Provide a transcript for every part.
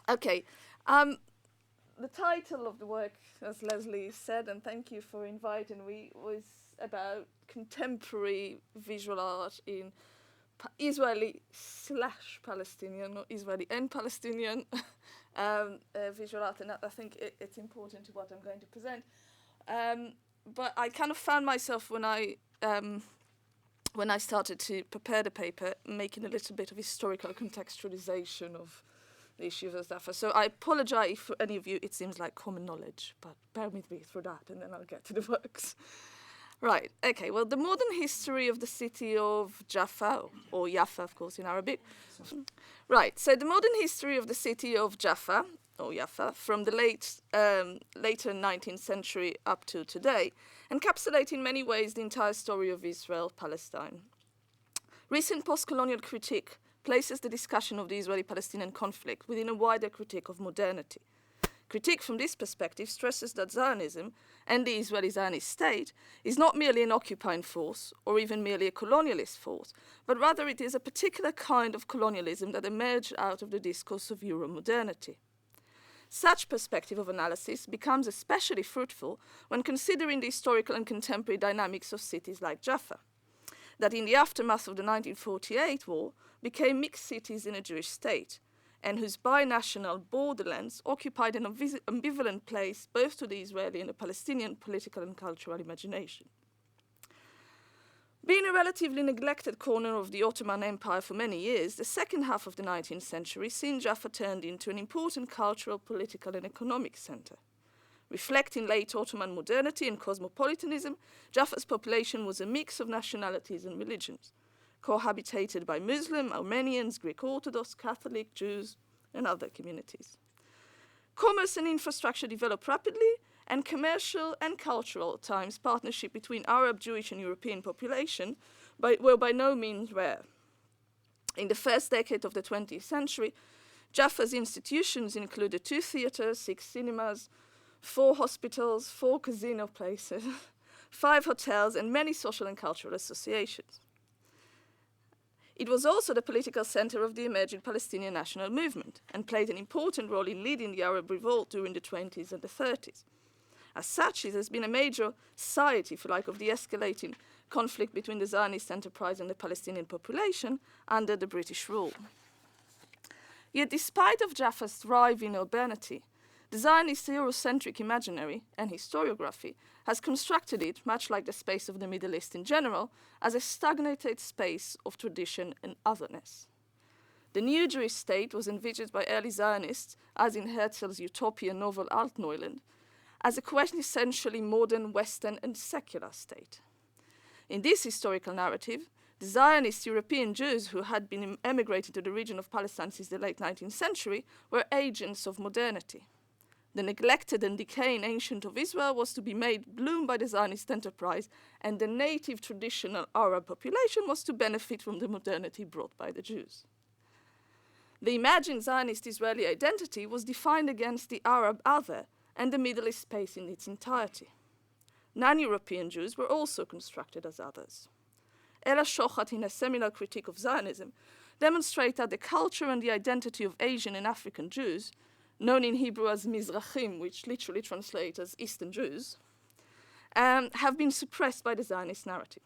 Okay. The title of the work, as Leslie said, and thank you for inviting me, was about contemporary visual art in Israeli/Palestinian, not Israeli and Palestinian visual art, and I think it's important to what I'm going to present. But I kind of found myself when I started to prepare the paper, making a little bit of historical contextualization of the issue of Jaffa. So I apologize if for any of you it seems like common knowledge, but bear with me through that and then I'll get to the works. Right, okay, well, the modern history of the city of Jaffa, or Jaffa, of course, in Arabic. Right, so the modern history of the city of Jaffa, or Jaffa, from the later 19th century up to today, encapsulate in many ways the entire story of Israel-Palestine. Recent post-colonial critique places the discussion of the Israeli-Palestinian conflict within a wider critique of modernity. Critique from this perspective stresses that Zionism and the Israeli Zionist state is not merely an occupying force or even merely a colonialist force, but rather it is a particular kind of colonialism that emerged out of the discourse of Euro-modernity. Such perspective of analysis becomes especially fruitful when considering the historical and contemporary dynamics of cities like Jaffa, that in the aftermath of the 1948 war became mixed cities in a Jewish state, and whose binational borderlands occupied an ambivalent place both to the Israeli and the Palestinian political and cultural imagination. Being a relatively neglected corner of the Ottoman Empire for many years, the second half of the 19th century seen Jaffa turned into an important cultural, political, and economic centre. Reflecting late Ottoman modernity and cosmopolitanism, Jaffa's population was a mix of nationalities and religions, cohabitated by Muslim, Armenians, Greek Orthodox, Catholic, Jews, and other communities. Commerce and infrastructure developed rapidly, and commercial and cultural ties partnership between Arab, Jewish, and European population were by no means rare. In the first decade of the 20th century, Jaffa's institutions included 2 theatres, 6 cinemas, 4 hospitals, 4 casino places, 5 hotels, and many social and cultural associations. It was also the political center of the emerging Palestinian national movement and played an important role in leading the Arab revolt during the 20s and the 30s. As such, it has been a major site, if you like, of the escalating conflict between the Zionist enterprise and the Palestinian population under the British rule. Yet despite of Jaffa's thriving urbanity, the Zionist Eurocentric imaginary and historiography has constructed it, much like the space of the Middle East in general, as a stagnated space of tradition and otherness. The new Jewish state was envisaged by early Zionists, as in Herzl's utopian novel Altneuland, as a quintessentially modern, Western, and secular state. In this historical narrative, the Zionist European Jews who had been emigrated to the region of Palestine since the late 19th century were agents of modernity. The neglected and decaying ancient of Israel was to be made bloom by the Zionist enterprise, and the native traditional Arab population was to benefit from the modernity brought by the Jews. The imagined Zionist Israeli identity was defined against the Arab other and the Middle East space in its entirety. Non-European Jews were also constructed as others. Ella Shochat, in a seminal critique of Zionism, demonstrates that the culture and the identity of Asian and African Jews, known in Hebrew as Mizrachim, which literally translates as Eastern Jews, have been suppressed by the Zionist narrative.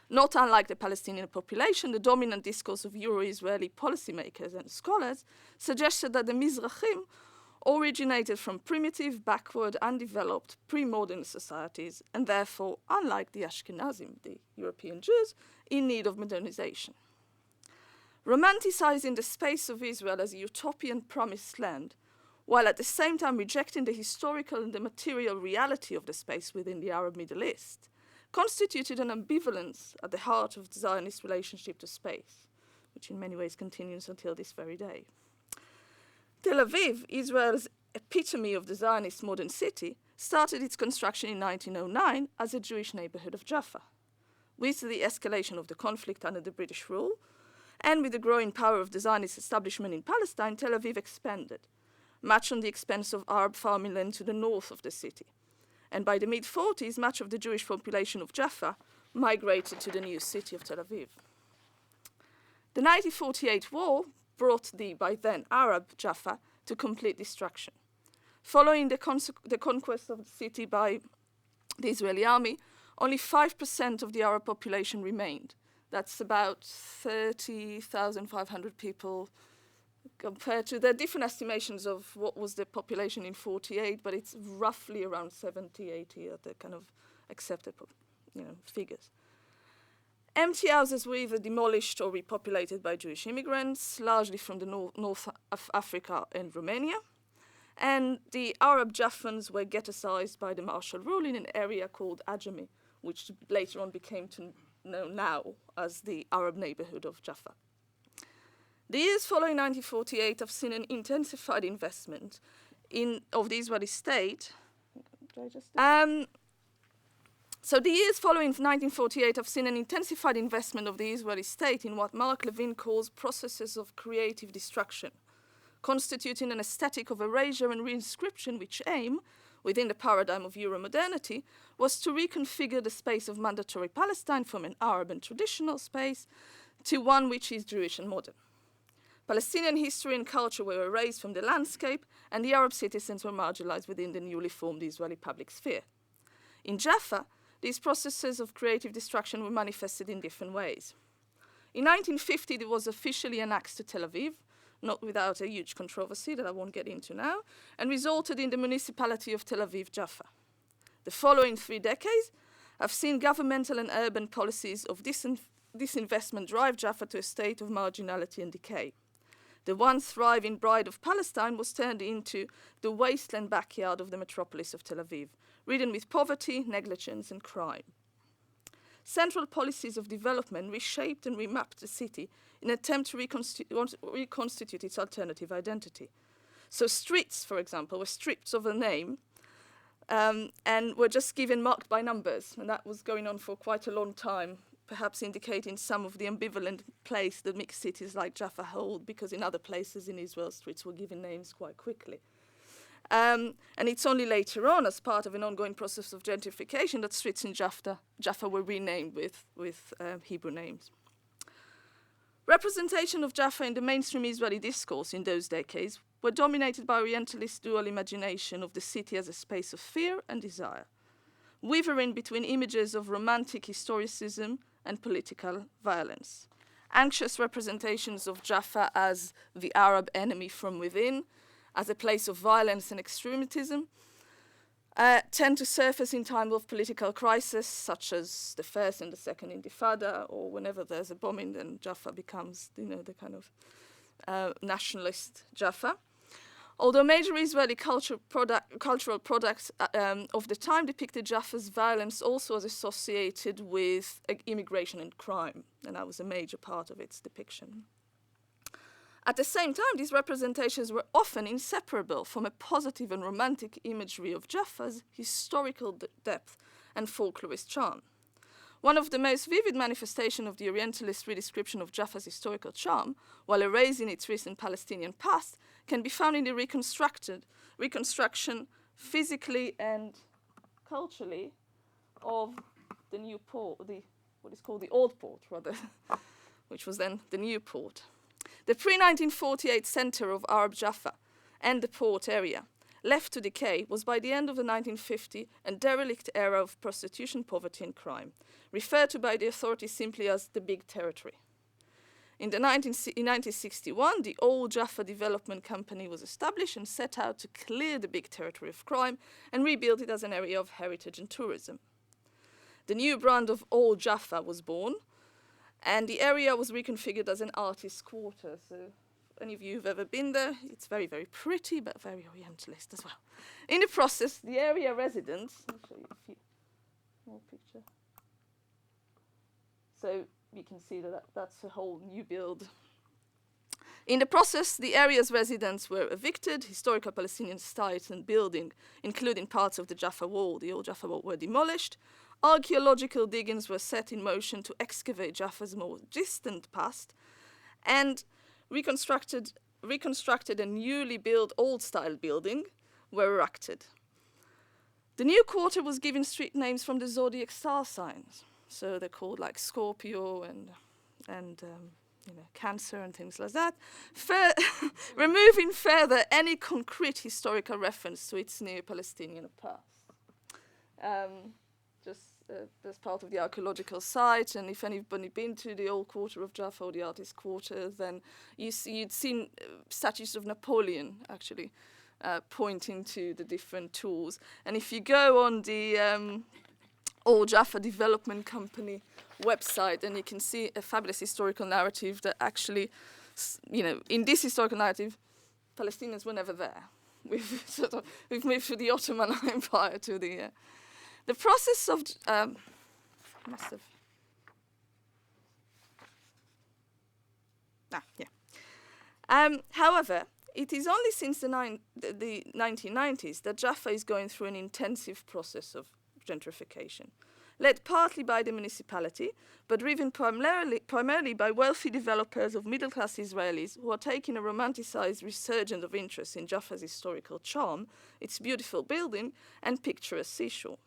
Not unlike the Palestinian population, the dominant discourse of Euro-Israeli policymakers and scholars suggested that the Mizrachim originated from primitive, backward, undeveloped, pre-modern societies, and therefore, unlike the Ashkenazim, the European Jews, in need of modernization. Romanticizing the space of Israel as a utopian promised land, while at the same time rejecting the historical and the material reality of the space within the Arab Middle East, constituted an ambivalence at the heart of the Zionist relationship to space, which in many ways continues until this very day. Tel Aviv, Israel's epitome of the Zionist modern city, started its construction in 1909 as a Jewish neighborhood of Jaffa. With the escalation of the conflict under the British rule, and with the growing power of the Zionist establishment in Palestine, Tel Aviv expanded, much on the expense of Arab farming land to the north of the city. And by the mid-40s, much of the Jewish population of Jaffa migrated to the new city of Tel Aviv. The 1948 war brought the, by then, Arab Jaffa to complete destruction. Following the conquest of the city by the Israeli army, only 5% of the Arab population remained. That's about 30,500 people compared to, there are different estimations of what was the population in 48, but it's roughly around 70, 80 are the kind of accepted figures. Empty houses were either demolished or repopulated by Jewish immigrants, largely from the north of Africa and Romania. And the Arab Jaffans were ghettoized by the martial rule in an area called Ajami, which later on became known now as the Arab neighborhood of Jaffa. The years following 1948 have seen an intensified investment of the Israeli state. So the years following 1948 have seen an intensified investment of the Israeli state in what Mark Levin calls processes of creative destruction, constituting an aesthetic of erasure and reinscription which aim, within the paradigm of Euromodernity, was to reconfigure the space of mandatory Palestine from an Arab and traditional space to one which is Jewish and modern. Palestinian history and culture were erased from the landscape, and the Arab citizens were marginalized within the newly formed Israeli public sphere. In Jaffa, these processes of creative destruction were manifested in different ways. In 1950, it was officially annexed to Tel Aviv, not without a huge controversy that I won't get into now, and resulted in the municipality of Tel Aviv Jaffa. The following 3 decades have seen governmental and urban policies of disinvestment drive Jaffa to a state of marginality and decay. The once thriving Bride of Palestine was turned into the wasteland backyard of the metropolis of Tel Aviv, ridden with poverty, negligence, and crime. Central policies of development reshaped and remapped the city in an attempt to reconstitute its alternative identity. So streets, for example, were stripped of a name and were just given marked by numbers, and that was going on for quite a long time, perhaps indicating some of the ambivalent place that mixed cities like Jaffa hold, because in other places in Israel, streets were given names quite quickly. And it's only later on, as part of an ongoing process of gentrification, that streets in Jaffa were renamed with Hebrew names. Representation of Jaffa in the mainstream Israeli discourse in those decades were dominated by Orientalist dual imagination of the city as a space of fear and desire, wavering between images of romantic historicism and political violence. Anxious representations of Jaffa as the Arab enemy from within, as a place of violence and extremism, tend to surface in time of political crisis, such as the First and the Second Intifada, or whenever there's a bombing, then Jaffa becomes, the kind of nationalist Jaffa. Although major Israeli cultural products of the time depicted Jaffa's violence also as associated with immigration and crime, and that was a major part of its depiction. At the same time, these representations were often inseparable from a positive and romantic imagery of Jaffa's historical depth and folklorist charm. One of the most vivid manifestations of the Orientalist redescription of Jaffa's historical charm, while erasing its recent Palestinian past, can be found in the reconstruction physically and culturally of the new port, what is called the old port, rather, which was then the new port. The pre-1948 center of Arab Jaffa and the port area, left to decay, was by the end of the 1950s a derelict era of prostitution, poverty, and crime, referred to by the authorities simply as the Big Territory. In 1961, the Old Jaffa Development Company was established and set out to clear the Big Territory of crime and rebuild it as an area of heritage and tourism. The new brand of Old Jaffa was born, and the area was reconfigured as an artist's quarter. So if any of you have ever been there, it's very, very pretty, but very Orientalist as well. In the process, the area residents, I'll show you a few more picture. So you can see that's a whole new build. In the process, the area's residents were evicted, historical Palestinian sites and buildings, including parts of the Jaffa Wall, the old Jaffa Wall, were demolished. Archaeological diggings were set in motion to excavate Jaffa's more distant past, and reconstructed and newly built old-style buildings were erected. The new quarter was given street names from the zodiac star signs, so they're called like Scorpio and cancer and things like that, removing further any concrete historical reference to its neo-Palestinian past. Just as part of the archaeological site, and if anybody been to the old quarter of Jaffa or the artist quarter, then you'd seen statues of Napoleon, actually, pointing to the different tools. And if you go on the Old Jaffa Development Company website, then you can see a fabulous historical narrative that actually, in this historical narrative, Palestinians were never there. We've moved from the Ottoman Empire to the process of however, it is only since the 1990s that Jaffa is going through an intensive process of gentrification, led partly by the municipality, but driven primarily by wealthy developers of middle-class Israelis who are taking a romanticized resurgence of interest in Jaffa's historical charm, its beautiful building, and picturesque seashore.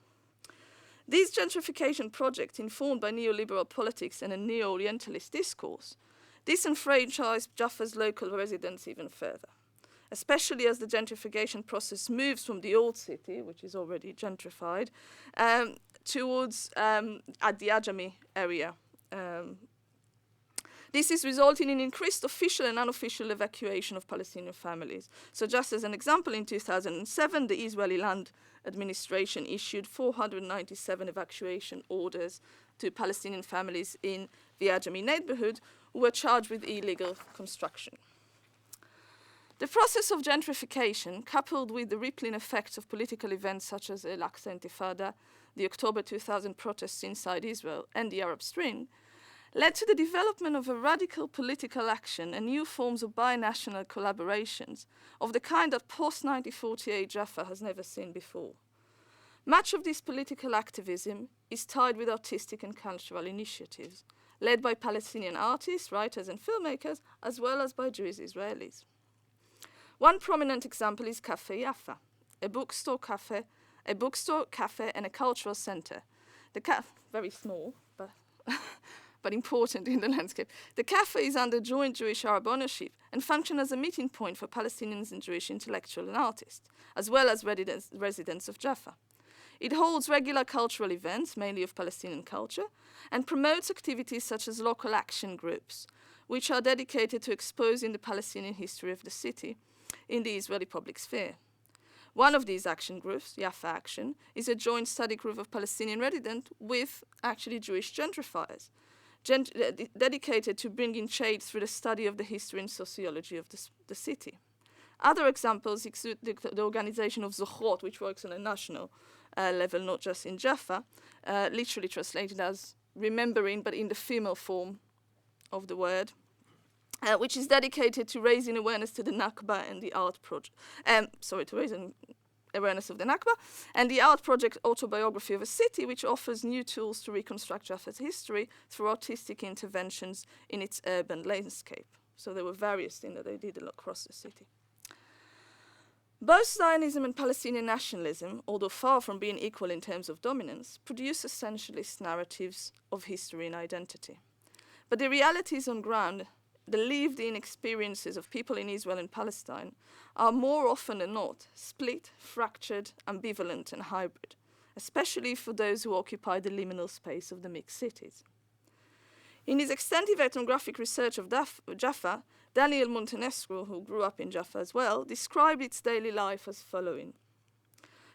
These gentrification projects, informed by neoliberal politics and a neo-Orientalist discourse, disenfranchised Jaffa's local residents even further, especially as the gentrification process moves from the old city, which is already gentrified, towards at the Ajami area. This is resulting in increased official and unofficial evacuation of Palestinian families. So just as an example, in 2007, the Israeli Land Administration issued 497 evacuation orders to Palestinian families in the Ajami neighborhood who were charged with illegal construction. The process of gentrification, coupled with the rippling effects of political events such as the Al-Aqsa Intifada, the October 2000 protests inside Israel, and the Arab Spring, led to the development of a radical political action and new forms of binational collaborations of the kind that post-1948 Jaffa has never seen before. Much of this political activism is tied with artistic and cultural initiatives, led by Palestinian artists, writers, and filmmakers, as well as by Jewish Israelis. One prominent example is Cafe Jaffa, a bookstore, cafe, and a cultural center. Very small, but important in the landscape. The cafe is under joint Jewish-Arab ownership and functions as a meeting point for Palestinians and Jewish intellectuals and artists, as well as residents of Jaffa. It holds regular cultural events, mainly of Palestinian culture, and promotes activities such as local action groups, which are dedicated to exposing the Palestinian history of the city in the Israeli public sphere. One of these action groups, Jaffa Action, is a joint study group of Palestinian residents with actually Jewish gentrifiers, dedicated to bringing change through the study of the history and sociology of the city. Other examples include the organization of Zochrot, which works on a national level, not just in Jaffa, literally translated as remembering, but in the female form of the word, which is dedicated to raising awareness to the Nakba and the art project. To raising awareness of the Nakba, and the art project Autobiography of a City, which offers new tools to reconstruct Jaffa's history through artistic interventions in its urban landscape. So there were various things that they did across the city. Both Zionism and Palestinian nationalism, although far from being equal in terms of dominance, produce essentialist narratives of history and identity. But the realities on ground, the lived-in experiences of people in Israel and Palestine, are more often than not split, fractured, ambivalent, and hybrid, especially for those who occupy the liminal space of the mixed cities. In his extensive ethnographic research of Jaffa, Daniel Montenegro, who grew up in Jaffa as well, described its daily life as following.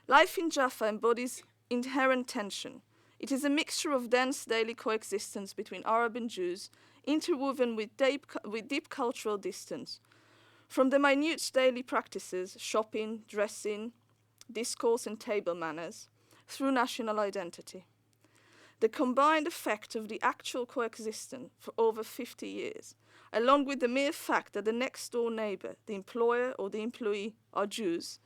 Life in Jaffa embodies inherent tension. It is a mixture of dense daily coexistence between Arab and Jews, interwoven with deep cultural distance. From the minute daily practices, shopping, dressing, discourse and table manners, through national identity. The combined effect of the actual coexistence for over 50 years, along with the mere fact that the next-door neighbor, the employer or the employee, are Jews,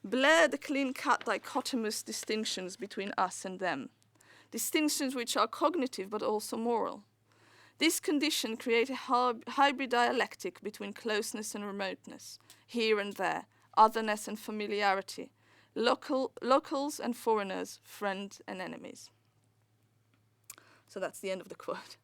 blur the clean-cut dichotomous distinctions between us and them, distinctions which are cognitive but also moral. This condition creates a hybrid dialectic between closeness and remoteness, here and there, otherness and familiarity, locals and foreigners, friends and enemies. So that's the end of the quote.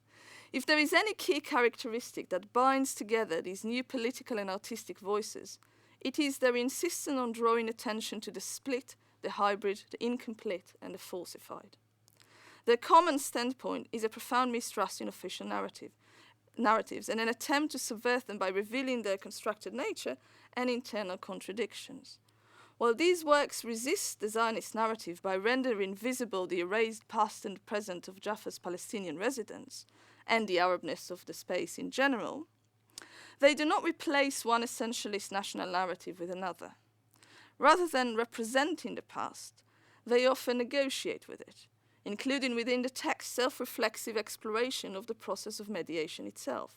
If there is any key characteristic that binds together these new political and artistic voices, it is their insistence on drawing attention to the split, the hybrid, the incomplete, and the falsified. Their common standpoint is a profound mistrust in official narratives and an attempt to subvert them by revealing their constructed nature and internal contradictions. While these works resist the Zionist narrative by rendering visible the erased past and present of Jaffa's Palestinian residents and the Arabness of the space in general, they do not replace one essentialist national narrative with another. Rather than representing the past, they often negotiate with it, including within the text's self-reflexive exploration of the process of mediation itself.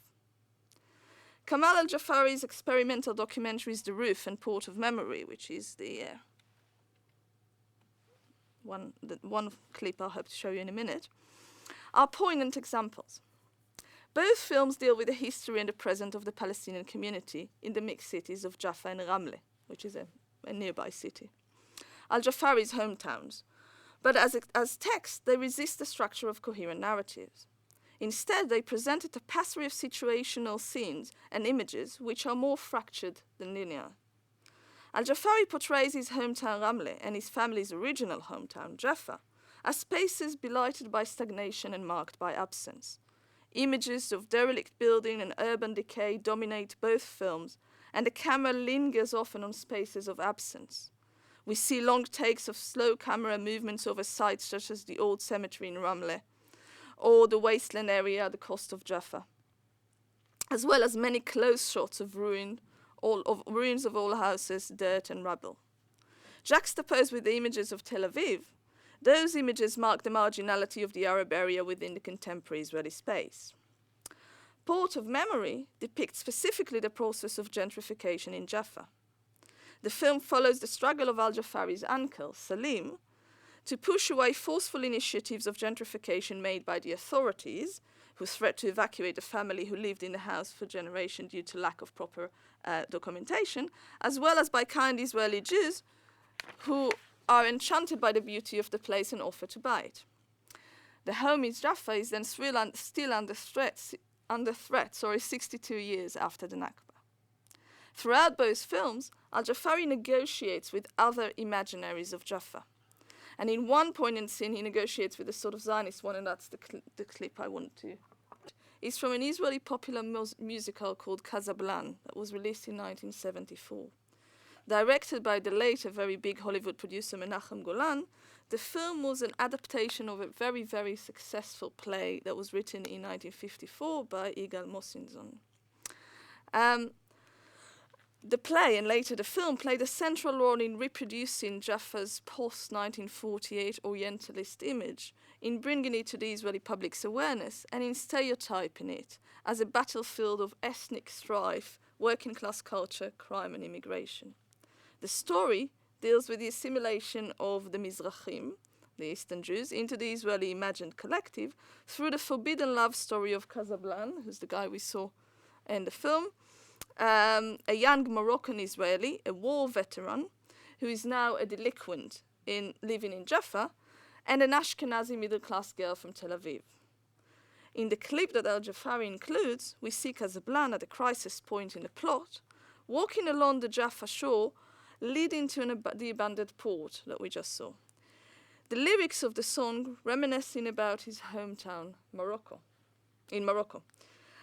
Kamal al-Jafari's experimental documentaries The Roof and Port of Memory, which is the one clip I'll hope to show you in a minute, are poignant examples. Both films deal with the history and the present of the Palestinian community in the mixed cities of Jaffa and Ramle, which is a nearby city, al-Jafari's hometowns. But as text, they resist the structure of coherent narratives. Instead, they present a tapestry of situational scenes and images which are more fractured than linear. Al-Jafari portrays his hometown Ramle and his family's original hometown, Jaffa, as spaces blighted by stagnation and marked by absence. Images of derelict building and urban decay dominate both films, and the camera lingers often on spaces of absence. We see long takes of slow camera movements over sites such as the old cemetery in Ramle, or the wasteland area at the coast of Jaffa, as well as many close shots of ruins of all houses, dirt and rubble. Juxtaposed with the images of Tel Aviv, those images mark the marginality of the Arab area within the contemporary Israeli space. Port of Memory depicts specifically the process of gentrification in Jaffa. The film follows the struggle of al-Jafari's uncle, Salim, to push away forceful initiatives of gentrification made by the authorities, who threat to evacuate the family who lived in the house for generations due to lack of proper documentation, as well as by kind Israeli Jews who are enchanted by the beauty of the place and offer to buy it. The home in Jaffa is then still under threat 62 years after the Nakba. Throughout both films, al-Jafari negotiates with other imaginaries of Jaffa. And in one poignant scene, he negotiates with a sort of Zionist one, and that's the clip I want to. It's from an Israeli popular musical called Casablanca that was released in 1974. Directed by the later very big Hollywood producer Menachem Golan, the film was an adaptation of a very, very successful play that was written in 1954 by Yigal Mosinzon. The play and later the film played a central role in reproducing Jaffa's post-1948 Orientalist image, in bringing it to the Israeli public's awareness and in stereotyping it as a battlefield of ethnic strife, working-class culture, crime and immigration. The story deals with the assimilation of the Mizrahim, the Eastern Jews, into the Israeli imagined collective through the forbidden love story of Casablanca, who's the guy we saw in the film, a young Moroccan Israeli, a war veteran, who is now a delinquent living in Jaffa, and an Ashkenazi middle-class girl from Tel Aviv. In the clip that al-Jafari includes, we see Casablanca at a crisis point in the plot, walking along the Jaffa shore, leading to the abandoned port that we just saw. The lyrics of the song reminiscing about his hometown, in Morocco.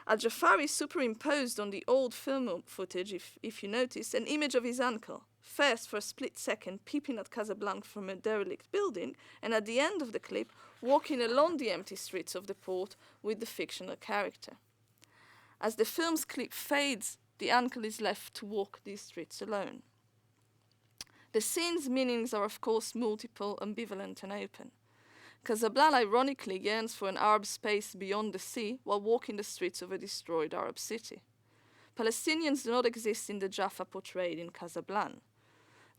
Al-Jafari superimposed on the old film footage, if you notice, an image of his uncle, first for a split second peeping at Casablanca from a derelict building, and at the end of the clip, walking along the empty streets of the port with the fictional character. As the film's clip fades, the uncle is left to walk these streets alone. The scene's meanings are, of course, multiple, ambivalent, and open. Casablanca ironically yearns for an Arab space beyond the sea while walking the streets of a destroyed Arab city. Palestinians do not exist in the Jaffa portrayed in Casablanca.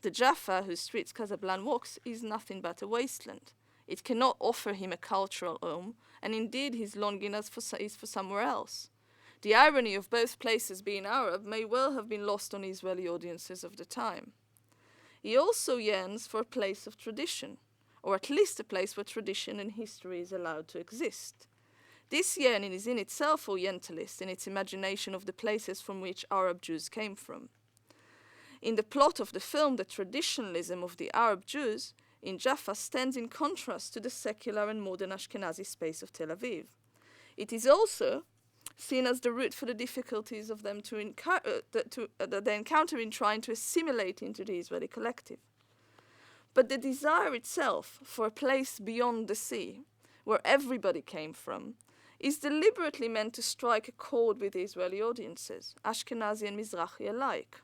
The Jaffa whose streets Casablanca walks is nothing but a wasteland. It cannot offer him a cultural home, and indeed his longing is for somewhere else. The irony of both places being Arab may well have been lost on Israeli audiences of the time. He also yearns for a place of tradition, or at least a place where tradition and history is allowed to exist. This yearning is in itself Orientalist in its imagination of the places from which Arab Jews came from. In the plot of the film, the traditionalism of the Arab Jews in Jaffa stands in contrast to the secular and modern Ashkenazi space of Tel Aviv. It is also seen as the root for the difficulties of them that they encounter in trying to assimilate into the Israeli collective. But the desire itself for a place beyond the sea, where everybody came from, is deliberately meant to strike a chord with Israeli audiences, Ashkenazi and Mizrahi alike.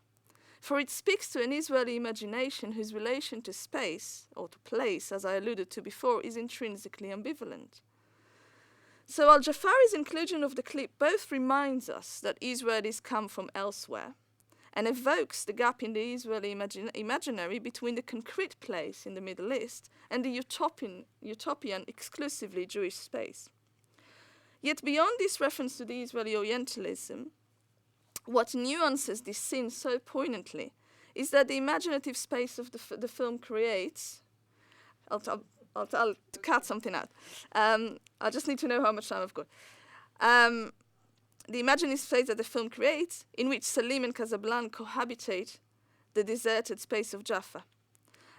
For it speaks to an Israeli imagination whose relation to space, or to place, as I alluded to before, is intrinsically ambivalent. So Al-Jafari's inclusion of the clip both reminds us that Israelis come from elsewhere and evokes the gap in the Israeli imaginary between the concrete place in the Middle East and the utopian exclusively Jewish space. Yet beyond this reference to the Israeli Orientalism, what nuances this scene so poignantly is that the imaginative space of the film creates... I'll cut something out. I just need to know how much time I've got. The imaginative space that the film creates, in which Salim and Casablanca cohabitate the deserted space of Jaffa.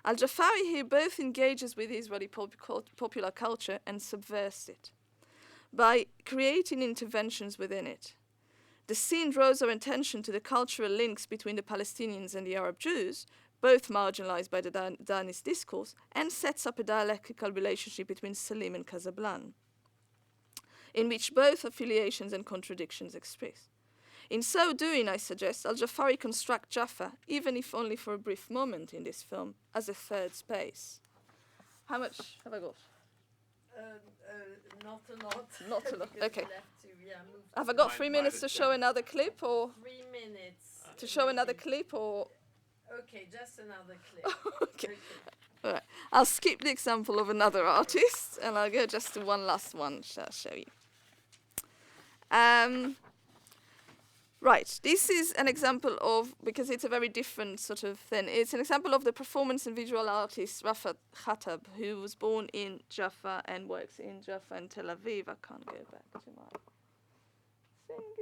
Al-Jafari here both engages with Israeli popular culture and subverts it by creating interventions within it. The scene draws our attention to the cultural links between the Palestinians and the Arab Jews, both marginalized by the Zionist discourse, and sets up a dialectical relationship between Salim and Casablanca, in which both affiliations and contradictions express. In so doing, I suggest, Al-Jafari construct Jaffa, even if only for a brief moment in this film, as a third space. How much have I got? Not a lot. Not a lot, okay. Move Have I got 3 minutes to show another clip, or? 3 minutes. To show another clip, or? Okay, just another clip. Okay. All right. I'll skip the example of another artist, and I'll go just to one last one, shall I show you. Right, this is an example of, because it's a very different sort of thing, it's an example of the performance and visual artist Rafat Khatab, who was born in Jaffa and works in Jaffa and Tel Aviv. I can't go back to my thingy.